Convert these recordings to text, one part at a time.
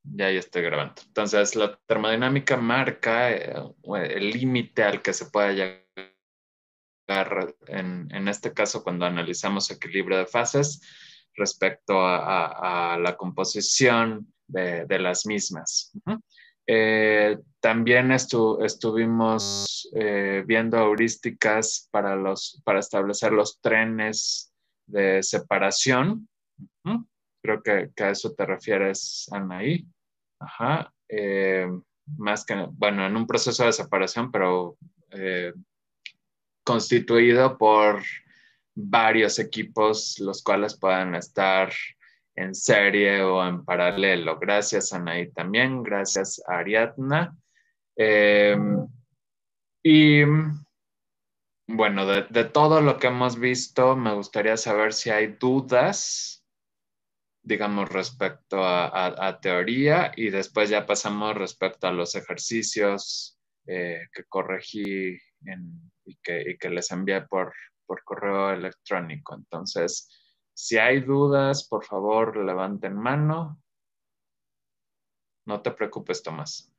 Ya estoy grabando. Entonces, la termodinámica marca el límite al que se puede llegar en este caso cuando analizamos equilibrio de fases respecto a la composición de las mismas. También estuvimos viendo heurísticas para establecer los trenes de separación. ¿Mm? Creo que a eso te refieres, Anaí. Ajá. Más que, bueno, en un proceso de separación, pero constituido por varios equipos, los cuales puedan estar en serie o en paralelo. Gracias, Anaí, también. Gracias, Ariadna. Eh, y bueno, de todo lo que hemos visto, me gustaría saber si hay dudas, digamos, respecto a teoría, y después ya pasamos respecto a los ejercicios que corregí y que les envié por correo electrónico. Entonces, si hay dudas, por favor, levanten mano. No te preocupes, Tomás.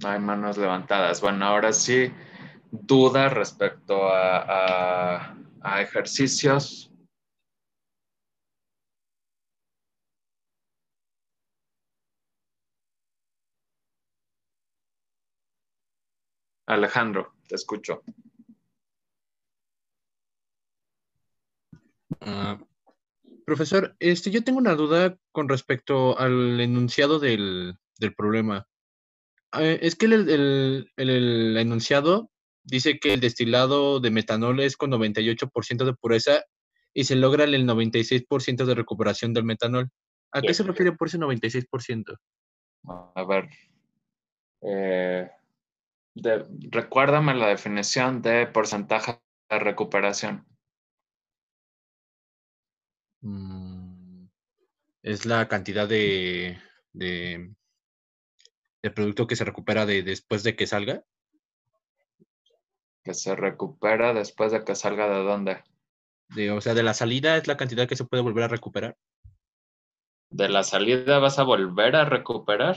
No hay manos levantadas. Bueno, ahora sí, dudas respecto a ejercicios. Alejandro, te escucho. Ah, profesor, yo tengo una duda con respecto al enunciado del problema. Es que el enunciado dice que el destilado de metanol es con 98% de pureza y se logra el 96% de recuperación del metanol. ¿A qué Sí. se refiere por ese 96%? A ver, eh, recuérdame la definición de porcentaje de recuperación. Es la cantidad de, de producto que se recupera después de que salga. Que se recupera después de que salga de dónde. O sea, de la salida es la cantidad que se puede volver a recuperar. ¿De la salida vas a volver a recuperar?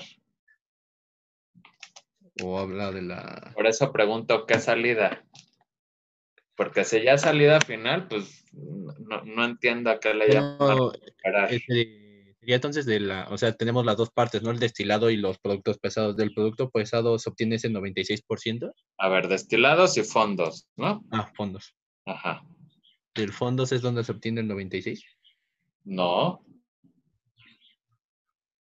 O habla de la... Por eso pregunto, ¿qué salida? Porque si ya salida final, pues no entiendo a qué le llaman Bueno, recuperar. sería entonces o sea, tenemos las dos partes, ¿no? El destilado y los productos pesados. Del producto pesado se obtiene ese 96%. A ver, destilados y fondos, ¿no? Fondos. Ajá. Del fondos es donde se obtiene el 96%. No.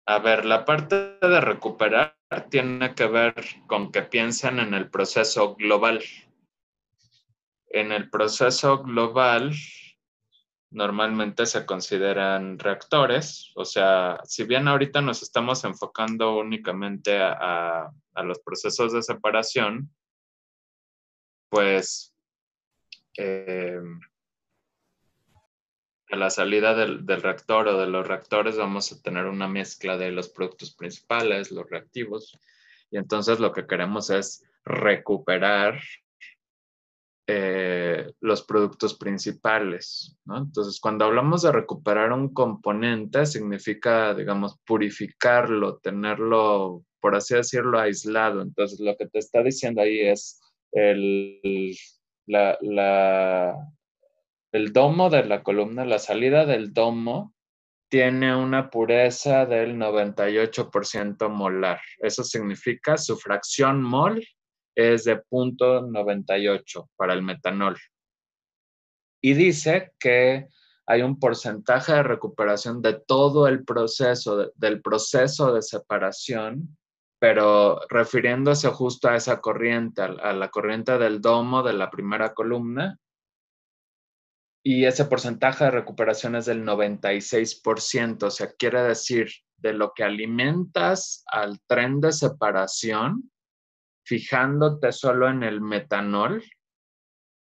A ver, la parte de recuperar tiene que ver con que piensen en el proceso global. En el proceso global, normalmente se consideran reactores, o sea, si bien ahorita nos estamos enfocando únicamente a los procesos de separación, pues a la salida del reactor o de los reactores vamos a tener una mezcla de los productos principales, los reactivos, y entonces lo que queremos es recuperar los productos principales, ¿no? Entonces, cuando hablamos de recuperar un componente, significa, digamos, purificarlo, tenerlo, por así decirlo, aislado. Entonces, lo que te está diciendo ahí es el, la, la, el domo de la columna, la salida del domo tiene una pureza del 98% molar. Eso significa su fracción mol es de 0.98 para el metanol. Y dice que hay un porcentaje de recuperación de todo el proceso, del proceso de separación, pero refiriéndose justo a esa corriente, a la corriente del domo de la primera columna, y ese porcentaje de recuperación es del 96%, o sea, quiere decir de lo que alimentas al tren de separación, fijándote solo en el metanol,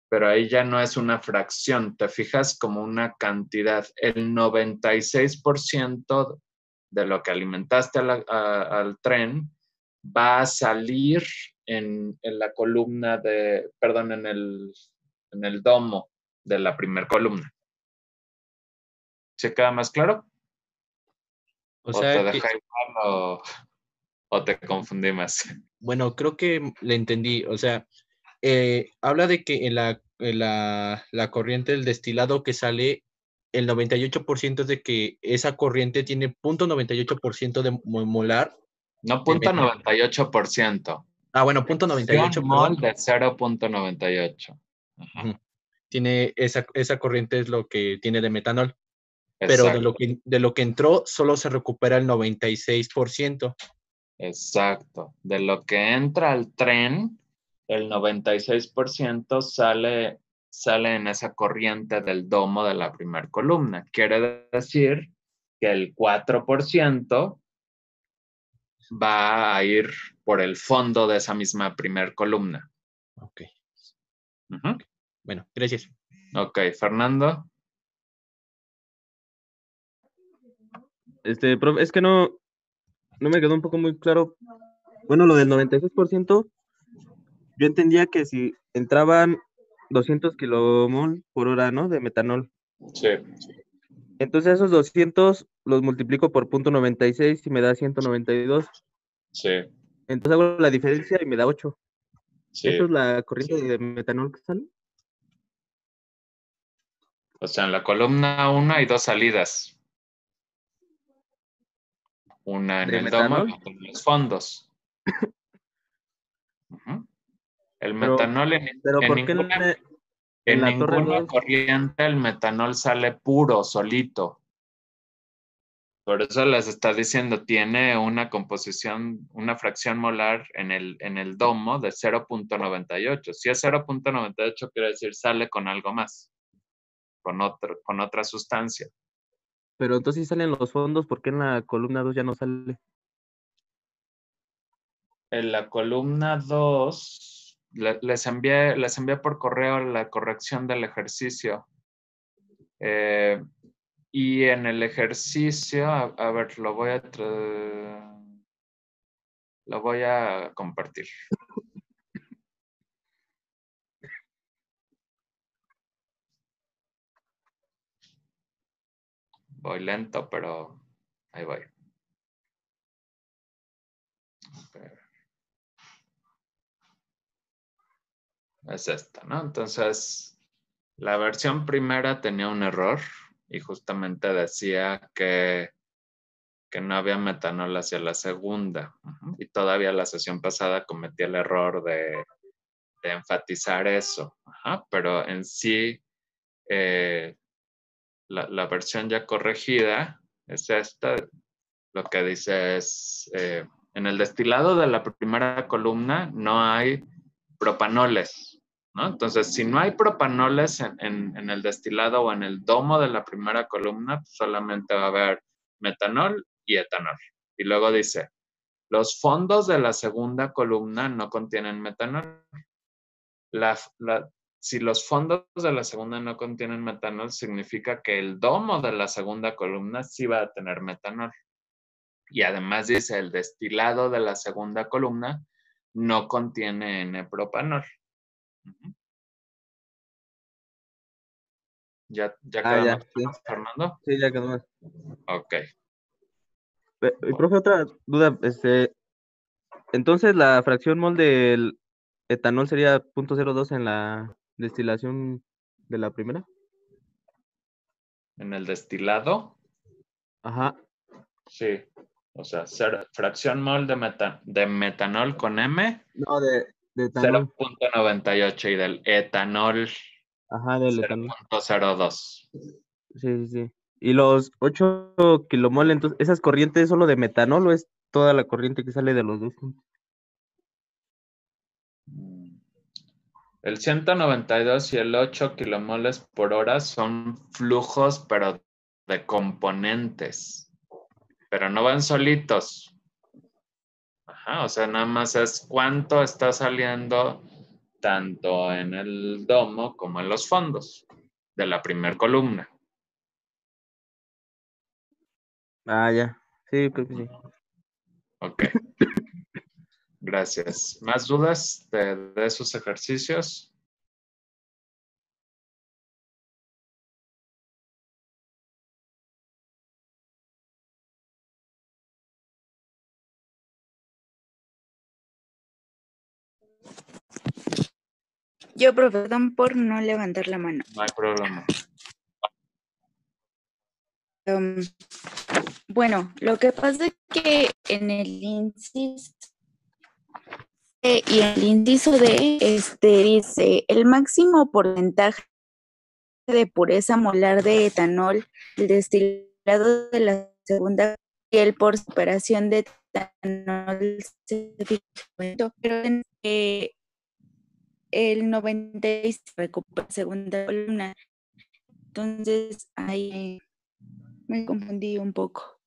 pero ahí ya no es una fracción, te fijas como una cantidad. El 96% de lo que alimentaste al tren va a salir en la columna perdón, en el domo de la primera columna. ¿Se queda más claro? O ¿O te sea que, deja igual o te confundí más? bueno, creo que le entendí. O sea, habla de que en la corriente del destilado que sale, el 98% es de que esa corriente tiene 0.98% de molar No de punto metanol. 98%. Ah, bueno, punto Fracción 98, mol perdón. de 0.98. Ajá. Ujú. Tiene esa corriente es lo que tiene de metanol, pero de lo Exacto, que, de lo que entró solo se recupera el 96%. exacto. De lo que entra al tren, el 96% sale en esa corriente del domo de la primera columna. Quiere decir que el 4% va a ir por el fondo de esa misma primer columna. Ok, Ujú. bueno, gracias. Ok, Fernando. Profe, es que no me quedó un poco muy claro. Bueno, lo del 96%, yo entendía que si entraban 200 kilomol por hora, ¿no? De metanol. Sí, Entonces esos 200 los multiplico por 0.96 y me da 192. sí, Entonces hago la diferencia y me da 8. ¿Eso sí. es la corriente de metanol que sale? O sea, en la columna 1 hay dos salidas. Una en ¿De el domo y metanol? otra en los fondos. Ujú. El Pero, metanol pero en ¿por qué ninguna, en en la torre ninguna 2? corriente el metanol sale puro, solito. Por eso les está diciendo, tiene una composición, una fracción molar en el domo de 0.98. Si es 0.98, quiere decir sale con algo más, con otra sustancia. Pero entonces sí salen los fondos, ¿por qué en la columna 2 ya no sale? En la columna 2 les envié por correo la corrección del ejercicio. Eh, y en el ejercicio, a ver, lo voy a compartir. Voy lento, pero ahí voy. Es esta, ¿no? Entonces, la versión primera tenía un error y justamente decía que no había metanol hacia la segunda. Y todavía la sesión pasada cometí el error de enfatizar eso. Pero en sí, eh, la versión ya corregida es esta. Lo que dice es, en el destilado de la primera columna no hay propanoles, ¿no? Entonces, si no hay propanoles en el destilado o en el domo de la primera columna, pues solamente va a haber metanol y etanol. Y luego dice, los fondos de la segunda columna no contienen metanol. La, la, si los fondos de la segunda no contienen metanol, significa que el domo de la segunda columna sí va a tener metanol. Y además dice, el destilado de la segunda columna no contiene N-propanol. ¿Ya Ah, queda ya, más sí, claro, Fernando? sí, ya quedó más. Ok. Y profe, otra duda, entonces la fracción mol del etanol sería 0.02 en la destilación de la primera. En el destilado, Ajá. sí. O sea, fracción mol de metanol con M, No, de etanol. 0.98 y del etanol, Ajá, del etanol. 0.02. Sí, sí, sí. Y los 8 kilomol, entonces, ¿esas corrientes solo de metanol o es toda la corriente que sale de los dos juntos? El 192 y el 8 kilomoles por hora son flujos, pero de componentes, pero no van solitos. O sea, nada más es cuánto está saliendo tanto en el domo como en los fondos de la primer columna. Ah, ya. Sí, creo que sí. Ok, gracias. ¿Más dudas de esos ejercicios? Yo, profe, perdón por no levantar la mano. No hay problema. Bueno, lo que pasa es que en el inciso y el inciso D dice el máximo porcentaje de pureza molar de etanol, el destilado de la segunda y el por separación de etanol pero el 96 recupera segunda columna. Entonces ahí me confundí un poco.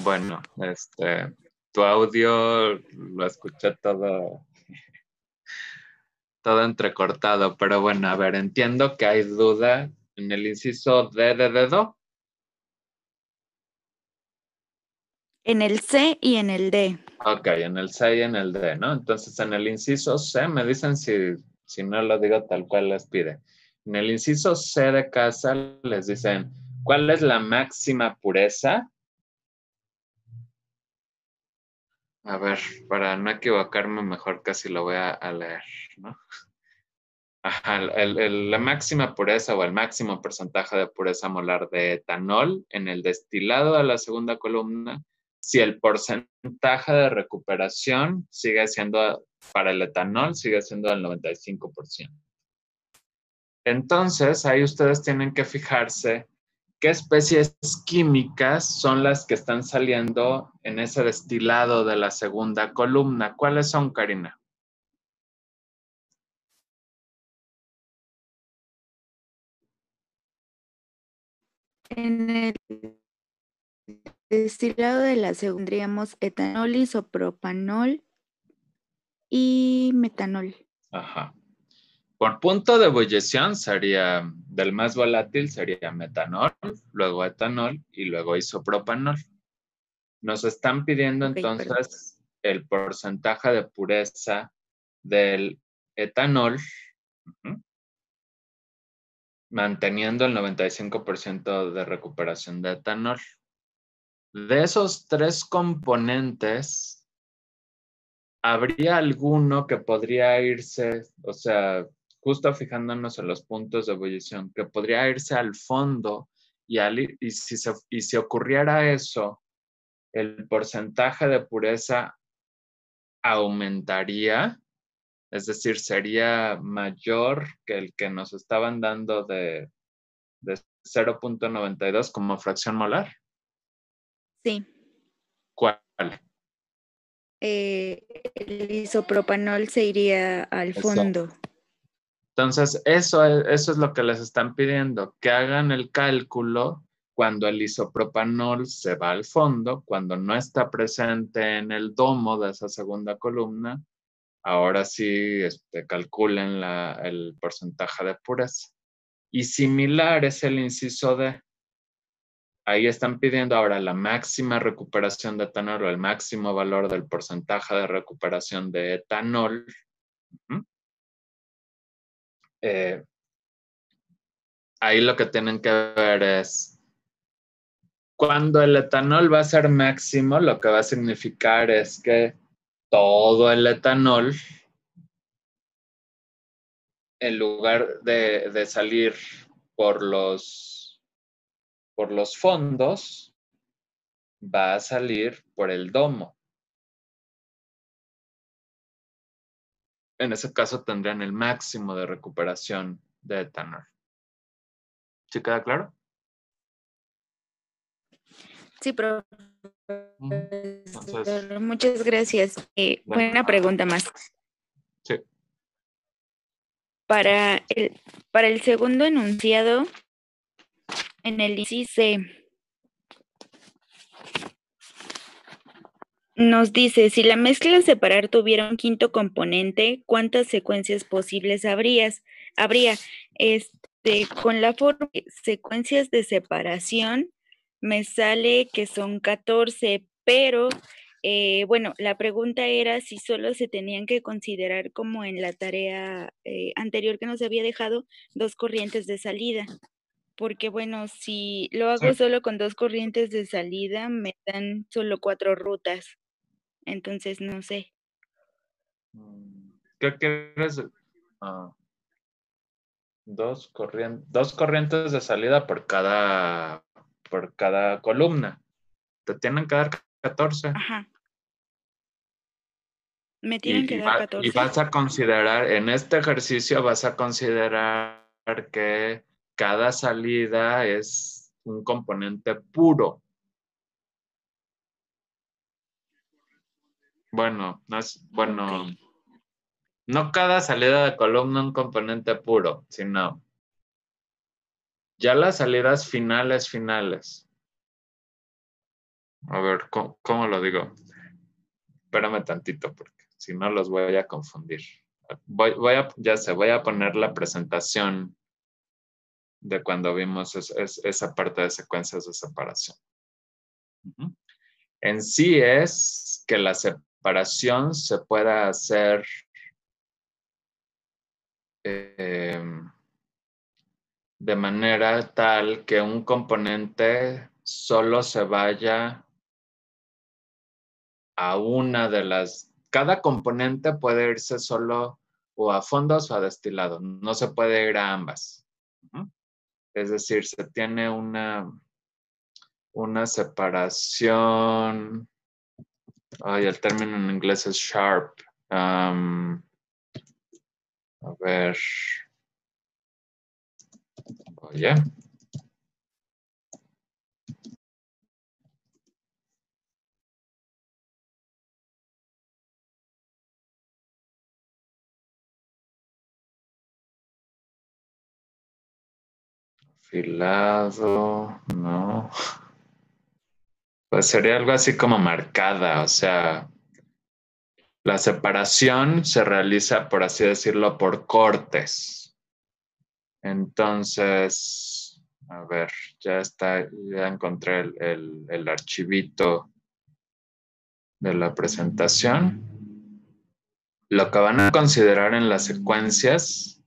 Bueno, tu audio lo escuché todo entrecortado, pero bueno, a ver, entiendo que hay duda en el inciso D de dedo. En el C y en el D. Ok, en el C y en el D, ¿no? Entonces, en el inciso C, me dicen si no lo digo tal cual les pide. En el inciso C de casa les dicen, ¿cuál es la máxima pureza? A ver, para no equivocarme, mejor casi lo voy a leer, ¿no? Ajá, la máxima pureza o el máximo porcentaje de pureza molar de etanol en el destilado de la segunda columna, si el porcentaje de recuperación sigue siendo, para el etanol, sigue siendo del 95%. Entonces, ahí ustedes tienen que fijarse qué especies químicas son las que están saliendo en ese destilado de la segunda columna. ¿Cuáles son, Karina? En el destilado de la segunda tendríamos etanol, isopropanol y metanol. Ajá. Por punto de ebullición sería, del más volátil sería metanol, luego etanol y luego isopropanol. Nos están pidiendo entonces el porcentaje de pureza del etanol, manteniendo el 95% de recuperación de etanol. De esos tres componentes, ¿habría alguno que podría irse, o sea, justo fijándonos en los puntos de ebullición, que podría irse al fondo y si ocurriera eso, el porcentaje de pureza aumentaría? Es decir, sería mayor que el que nos estaban dando de 0.92 como fracción molar. Sí. ¿Cuál? El isopropanol se iría al fondo. Entonces, eso es lo que les están pidiendo, que hagan el cálculo cuando el isopropanol se va al fondo, cuando no está presente en el domo de esa segunda columna. Ahora sí calculen el porcentaje de pureza. Y similar es el inciso D. Ahí están pidiendo ahora la máxima recuperación de etanol o el máximo valor del porcentaje de recuperación de etanol. Ahí lo que tienen que ver es cuando el etanol va a ser máximo, lo que va a significar es que todo el etanol, en lugar de salir por los fondos, va a salir por el domo. En ese caso tendrían el máximo de recuperación de etanol. ¿Sí queda claro? Sí, pero Entonces, muchas gracias. Buena pregunta más. Sí. Para el segundo enunciado, en el inciso nos dice, si la mezcla a separar tuviera un quinto componente, ¿cuántas secuencias posibles habría? Con la forma de secuencias de separación, me sale que son 14, pero bueno, la pregunta era si solo se tenían que considerar, como en la tarea anterior que nos había dejado, 2 corrientes de salida. Porque bueno, si lo hago solo con 2 corrientes de salida, me dan solo 4 rutas. Entonces, no sé. ¿Qué quieres? Ah, dos corrientes de salida por cada columna. Te tienen que dar 14. Ajá. ¿Me tienen que dar Y 14? vas a considerar, en este ejercicio vas a considerar que cada salida es un componente puro. Bueno, Ok. no cada salida de columna un componente puro, sino ya las salidas finales. A ver, ¿cómo lo digo? Espérame tantito, porque si no los voy a confundir. Voy a poner la presentación de cuando vimos esa parte de secuencias de separación. Ujú. En sí es que la separación se pueda hacer de manera tal que un componente solo se vaya a una de las... Cada componente puede irse solo o a fondos o a destilado. No se puede ir a ambas. Ujú. Es decir, se tiene una separación. Ay, el término en inglés es sharp. A ver. Oye. Afilado. No. Pues sería algo así como marcada. O sea, la separación se realiza, por así decirlo, por cortes. Entonces, a ver, ya está, ya encontré el archivito de la presentación. Lo que van a considerar en las secuencias,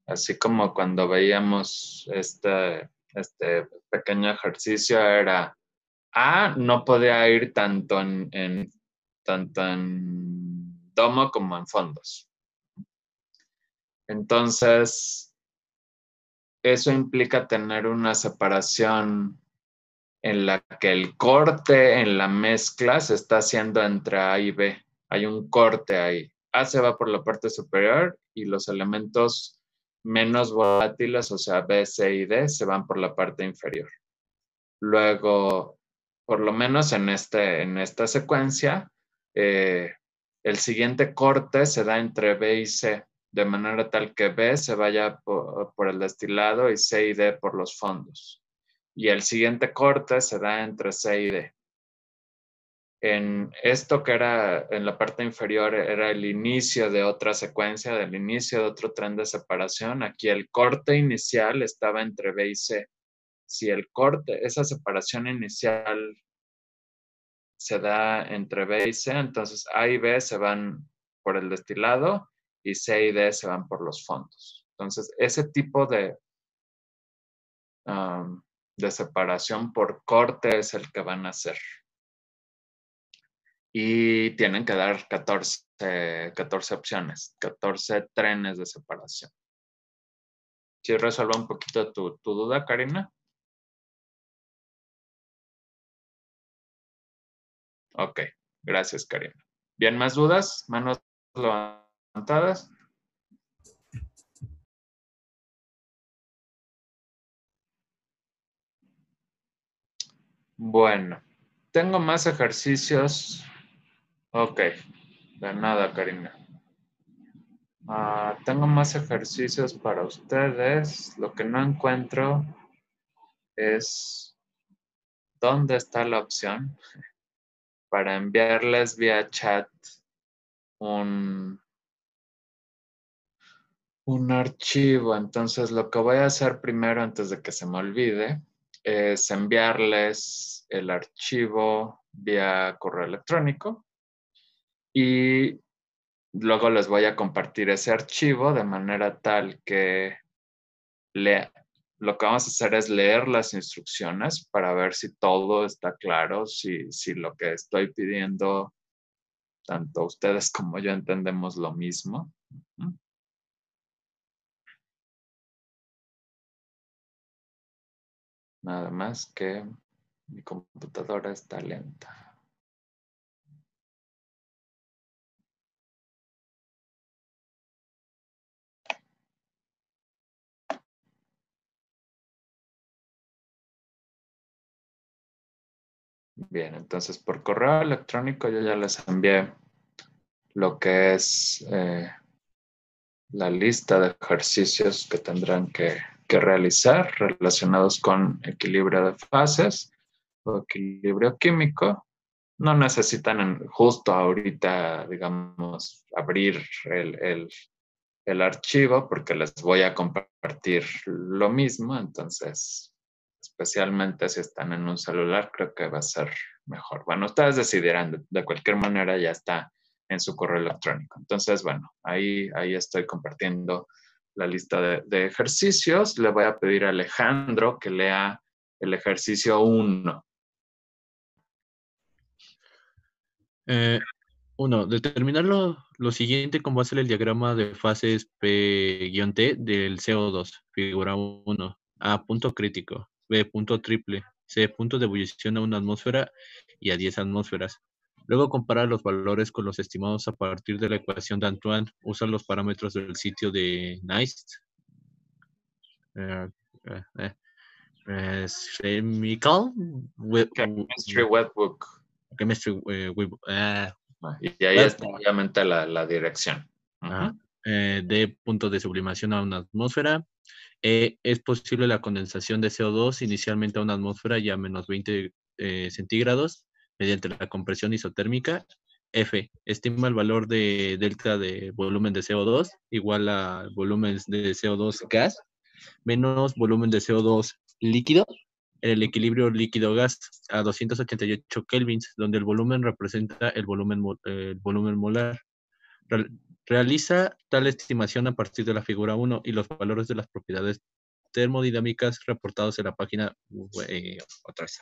así como cuando veíamos este pequeño ejercicio, era A no podía ir tanto en domo como en fondos. Entonces, eso implica tener una separación en la que el corte en la mezcla se está haciendo entre A y B. Hay un corte ahí. A se va por la parte superior y los elementos menos volátiles, o sea, B, C y D, se van por la parte inferior. Luego, por lo menos en esta secuencia, el siguiente corte se da entre B y C, de manera tal que B se vaya por el destilado y C y D por los fondos. Y el siguiente corte se da entre C y D. En esto que era en la parte inferior era el inicio de otra secuencia, del inicio de otro tren de separación. Aquí el corte inicial estaba entre B y C. Si el corte, esa separación inicial se da entre B y C, entonces A y B se van por el destilado y C y D se van por los fondos. Entonces, ese tipo de separación por corte es el que van a hacer. Y tienen que dar 14 opciones, 14 trenes de separación. ¿Sí resuelve un poquito tu duda, Karina? Ok, gracias, Karina. ¿Bien, más dudas? ¿Manos levantadas? Bueno, tengo más ejercicios. Ok, de nada, Karina. Tengo más ejercicios para ustedes. Lo que no encuentro es dónde está la opción para enviarles vía chat un archivo. Entonces, lo que voy a hacer primero, antes de que se me olvide, es enviarles el archivo vía correo electrónico y luego les voy a compartir ese archivo de manera tal que lo que vamos a hacer es leer las instrucciones para ver si todo está claro, si lo que estoy pidiendo tanto ustedes como yo entendemos lo mismo. Nada más que mi computadora está lenta. Bien, entonces por correo electrónico yo ya les envié lo que es la lista de ejercicios que tendrán que realizar relacionados con equilibrio de fases o equilibrio químico. No necesitan justo ahorita, digamos, abrir el archivo porque les voy a compartir lo mismo, entonces, especialmente si están en un celular, creo que va a ser mejor. Bueno, ustedes decidirán, de cualquier manera ya está en su correo electrónico. Entonces, bueno, ahí estoy compartiendo la lista de ejercicios. Le voy a pedir a Alejandro que lea el ejercicio 1. 1. Determinar lo siguiente con base en el diagrama de fases P-T del CO2. Figura 1. A. Punto crítico. B. Punto triple. C. Punto de ebullición a 1 atmósfera y a 10 atmósferas. Luego compara los valores con los estimados a partir de la ecuación de Antoine. Usa los parámetros del sitio de NIST. Chemical Chemistry Webbook. Chemistry Y ahí está obviamente la dirección. De punto de sublimación a una atmósfera. Es posible la condensación de CO2 inicialmente a una atmósfera y a menos 20 centígrados mediante la compresión isotérmica. F. Estima el valor de delta de volumen de CO2 igual a volumen de CO2 gas menos volumen de CO2 líquido en el equilibrio líquido-gas a 288 kelvins, donde el volumen representa el volumen molar. Realiza tal estimación a partir de la figura 1 y los valores de las propiedades termodinámicas reportados en la página otra vez.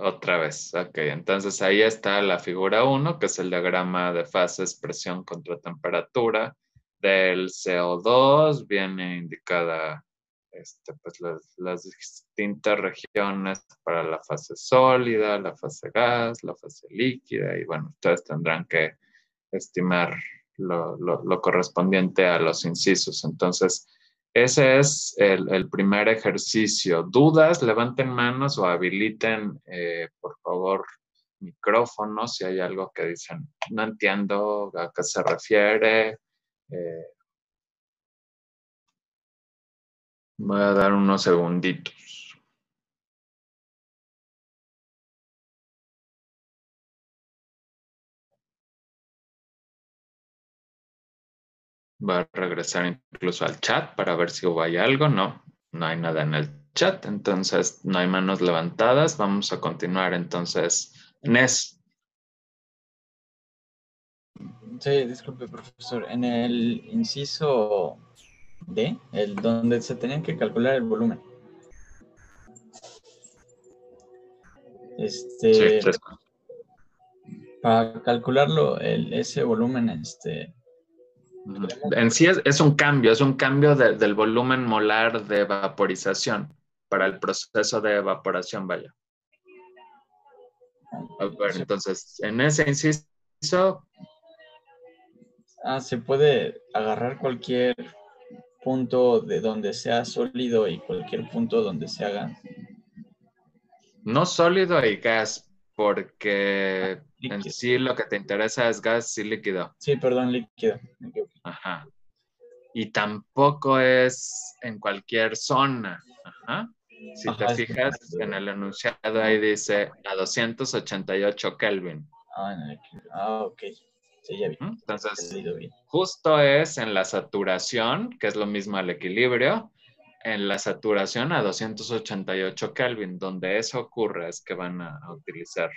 Otra vez, ok. Entonces ahí está la figura 1, que es el diagrama de fases presión contra temperatura del CO2. Viene indicada pues las distintas regiones para la fase sólida, la fase gas, la fase líquida. Y bueno, ustedes tendrán que estimar lo correspondiente a los incisos. Entonces, ese es el primer ejercicio. ¿Dudas? Levanten manos o habiliten, por favor, micrófonos si hay algo que dicen, no entiendo a qué se refiere. Voy a dar unos segunditos. Voy a regresar incluso al chat para ver si hay algo. No hay nada en el chat, entonces no hay manos levantadas. Vamos a continuar entonces. Nes. Sí, disculpe, profesor. En el inciso D, donde se tenían que calcular el volumen. Sí, para calcularlo, ese volumen, en sí es un cambio del volumen molar de vaporización para el proceso de evaporación, vaya. A ver, entonces, en ese inciso... se puede agarrar cualquier punto de donde sea sólido y cualquier punto donde se haga. No sólido y gas, porque líquido. En sí lo que te interesa es gas y líquido. Sí, perdón, líquido. Ajá. Y tampoco es en cualquier zona. Ajá. Si te fijas, en el enunciado ahí dice a 288 Kelvin. Ok. Sí, ya vi. Entonces, justo es en la saturación, que es lo mismo al equilibrio, en la saturación a 288 Kelvin, donde eso ocurre es que van a utilizar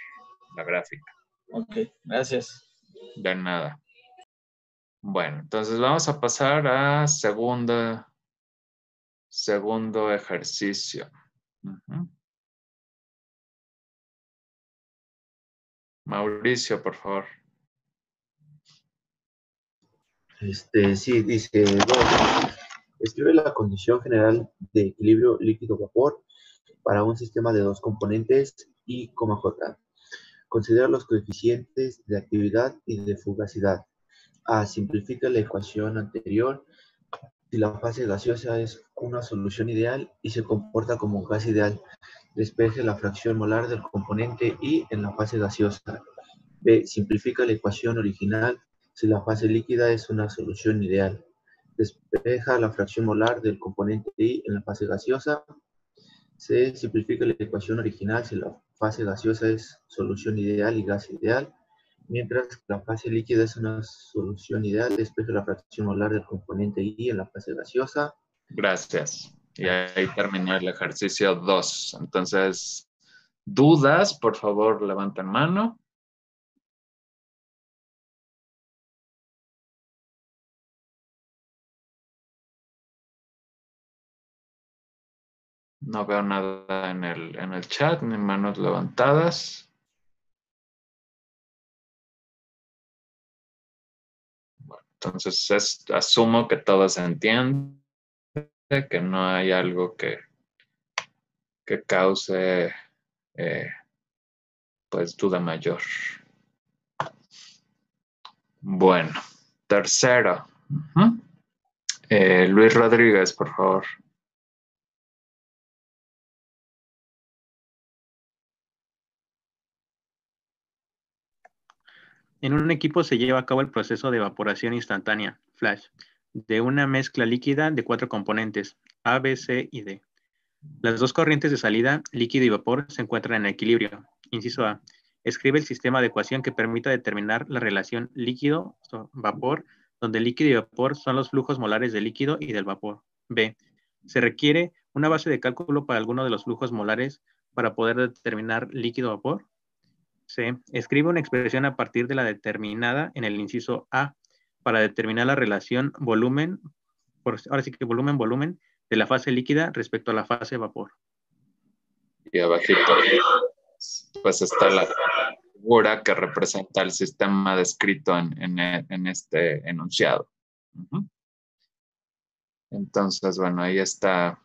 la gráfica. Ok, gracias. De nada. Bueno, entonces vamos a pasar a segundo ejercicio. Mauricio, por favor. Sí, dice, bueno, escribe la condición general de equilibrio líquido-vapor para un sistema de dos componentes I, J. Considera los coeficientes de actividad y de fugacidad. A. Simplifica la ecuación anterior si la fase gaseosa es una solución ideal y se comporta como un gas ideal. Despeje la fracción molar del componente I en la fase gaseosa. B. Simplifica la ecuación original si la fase líquida es una solución ideal. Despeja la fracción molar del componente I en la fase gaseosa. C. Simplifica la ecuación original si la fase gaseosa es solución ideal y gas ideal. Mientras que la fase líquida es una solución ideal, despeja la fracción molar del componente I en la fase gaseosa. Gracias. Y ahí terminó el ejercicio 2. Entonces, ¿dudas? Por favor, levanten mano. No veo nada en el chat, ni manos levantadas. Bueno, entonces asumo que todos entienden, que no hay algo que cause pues duda mayor. Bueno, tercero. Luis Rodríguez, por favor. En un equipo se lleva a cabo el proceso de evaporación instantánea, flash, de una mezcla líquida de 4 componentes, A, B, C y D. Las dos corrientes de salida, líquido y vapor, se encuentran en equilibrio. Inciso A. Escribe el sistema de ecuación que permita determinar la relación líquido-vapor, donde líquido y vapor son los flujos molares del líquido y del vapor. B. Se requiere una base de cálculo para alguno de los flujos molares para poder determinar líquido-vapor. C. Escribe una expresión a partir de la determinada en el inciso A para determinar la relación volumen, ahora sí que volumen-volumen, de la fase líquida respecto a la fase vapor. Y abajito pues está la figura que representa el sistema descrito en este enunciado. Entonces, bueno, ahí está.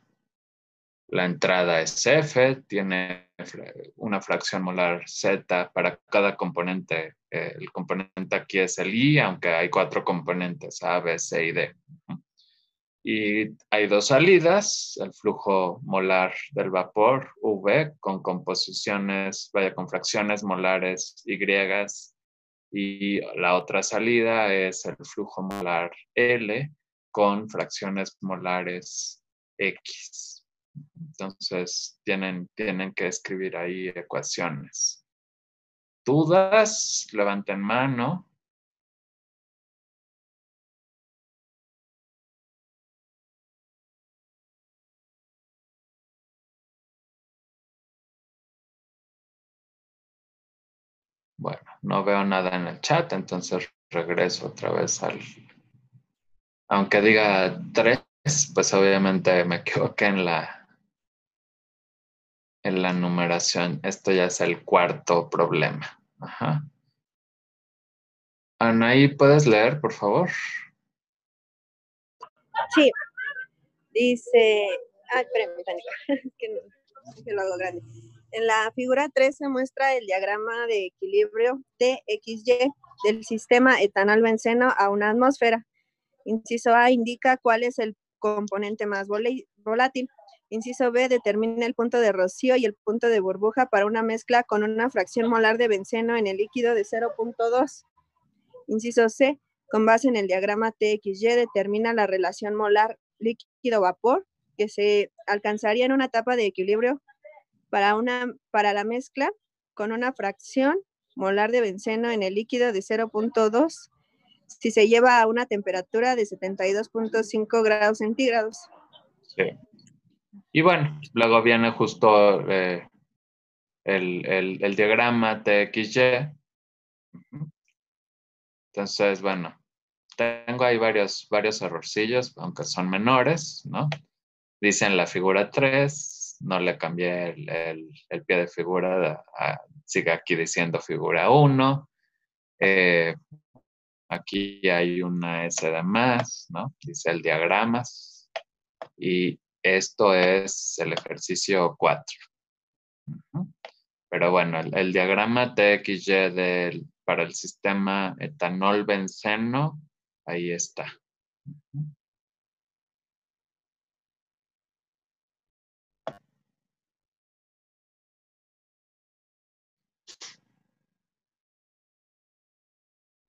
La entrada es F, tiene una fracción molar Z para cada componente. El componente aquí es el I, aunque hay 4 componentes, A, B, C y D. Y hay 2 salidas, el flujo molar del vapor, V, con composiciones, con fracciones molares Y, y la otra salida es el flujo molar L, con fracciones molares X. Entonces, tienen que escribir ahí ecuaciones. ¿Dudas? Levanten mano. Bueno, no veo nada en el chat, entonces regreso otra vez Aunque diga 3, pues obviamente me equivoqué en la numeración. Esto ya es el 4º problema. Ajá. Anaí, ¿puedes leer, por favor? Sí. Dice... espérame, que lo hago grande. En la figura 3 se muestra el diagrama de equilibrio TXY del sistema etanol-benceno a una atmósfera. Inciso A indica cuál es el componente más volátil. Inciso B determina el punto de rocío y el punto de burbuja para una mezcla con una fracción molar de benceno en el líquido de 0.2. Inciso C, con base en el diagrama TXY, determina la relación molar líquido-vapor que se alcanzaría en una etapa de equilibrio para la mezcla con una fracción molar de benceno en el líquido de 0.2 si se lleva a una temperatura de 72.5 grados centígrados. Sí. Y bueno, luego viene justo el diagrama TXY. Entonces, bueno, tengo ahí varios errorcillos, aunque son menores, ¿no? Dice en la figura 3, no le cambié el pie de figura sigue aquí diciendo figura 1. Aquí hay una S de más, ¿no? Dice el diagramas. Y esto es el ejercicio 4. Pero bueno, el diagrama TXY para el sistema etanol-benceno, ahí está.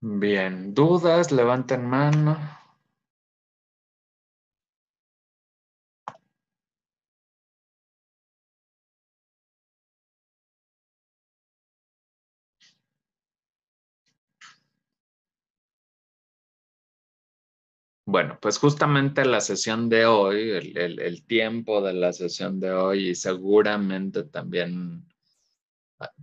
Bien, ¿dudas? Levanten mano. Bueno, pues justamente la sesión de hoy, el tiempo de la sesión de hoy, y seguramente también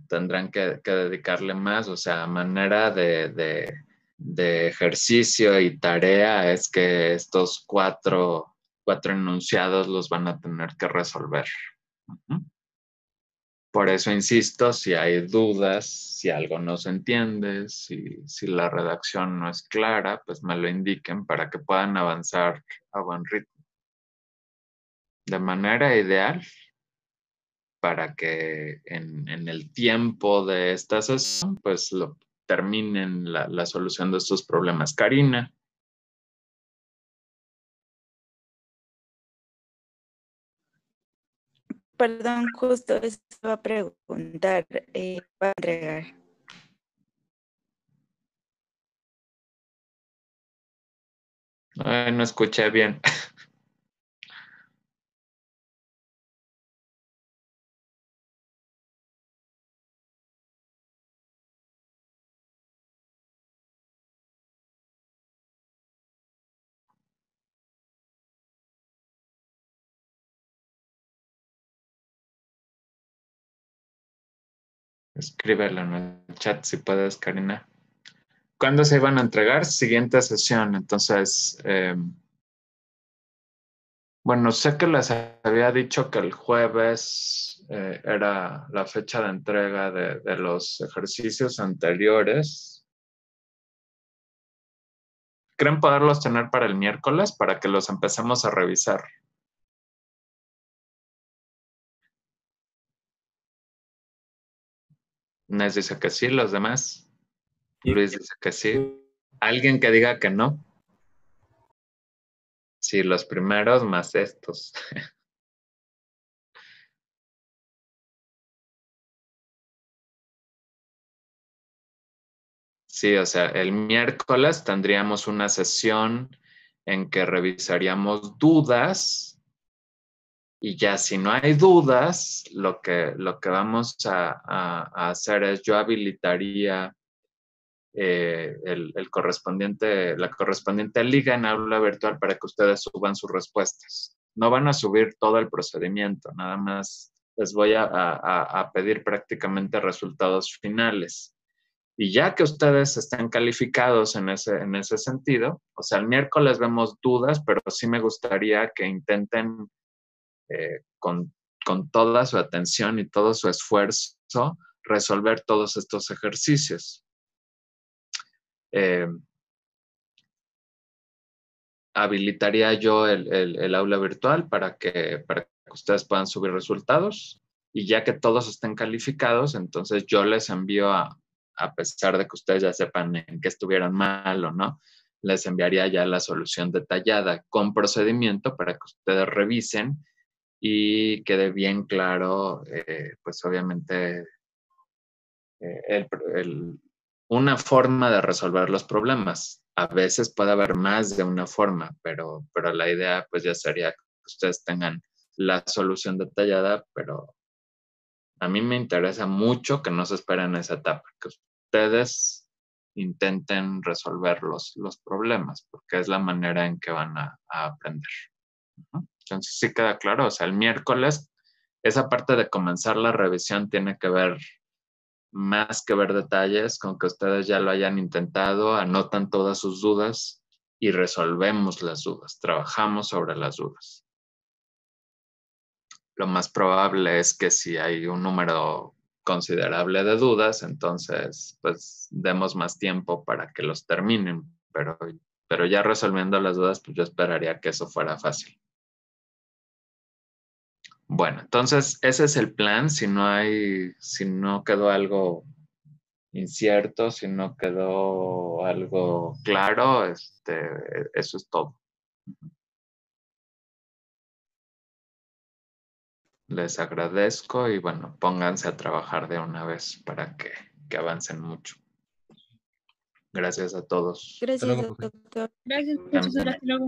tendrán que dedicarle más, o sea, manera de ejercicio y tarea es que estos cuatro enunciados los van a tener que resolver. Por eso insisto, si hay dudas, si algo no se entiende, si la redacción no es clara, pues me lo indiquen para que puedan avanzar a buen ritmo. De manera ideal, para que en el tiempo de esta sesión, pues terminen la solución de estos problemas. Karina. Perdón, justo eso iba a preguntar, para entregar. No escuché bien. Escríbelo en el chat si puedes, Karina. ¿Cuándo se iban a entregar? Siguiente sesión. Entonces, bueno, sé que les había dicho que el jueves era la fecha de entrega de los ejercicios anteriores. ¿Creen poderlos tener para el miércoles para que los empecemos a revisar? Nes dice que sí, los demás. Luis dice que sí. ¿Alguien que diga que no? Sí, los primeros más estos. Sí, o sea, el miércoles tendríamos una sesión en que revisaríamos dudas y ya si no hay dudas, lo que vamos a hacer es yo habilitaría la correspondiente liga en aula virtual para que ustedes suban sus respuestas. No van a subir todo el procedimiento, nada más les voy a pedir prácticamente resultados finales. Y ya que ustedes estén calificados en ese sentido, o sea, el miércoles vemos dudas, pero sí me gustaría que intenten con toda su atención y todo su esfuerzo resolver todos estos ejercicios. Habilitaría yo el aula virtual para que ustedes puedan subir resultados y ya que todos estén calificados, entonces yo les envío a pesar de que ustedes ya sepan en qué estuvieron mal o no, les enviaría ya la solución detallada con procedimiento para que ustedes revisen y quede bien claro, pues obviamente, una forma de resolver los problemas. A veces puede haber más de una forma, pero la idea pues ya sería que ustedes tengan la solución detallada, pero a mí me interesa mucho que no se esperen esa etapa, que ustedes intenten resolver los problemas, porque es la manera en que van a aprender. Entonces sí queda claro, o sea, el miércoles, esa parte de comenzar la revisión tiene que ver más que ver detalles, con que ustedes ya lo hayan intentado, anotan todas sus dudas y resolvemos las dudas, trabajamos sobre las dudas. Lo más probable es que si hay un número considerable de dudas, entonces pues demos más tiempo para que los terminen, pero ya resolviendo las dudas, pues yo esperaría que eso fuera fácil. Bueno, entonces ese es el plan. Si no quedó algo incierto, si no quedó algo claro, eso es todo. Les agradezco y bueno, pónganse a trabajar de una vez para que avancen mucho. Gracias a todos. Gracias, luego, profe. doctor. Gracias, profesor. Hasta luego.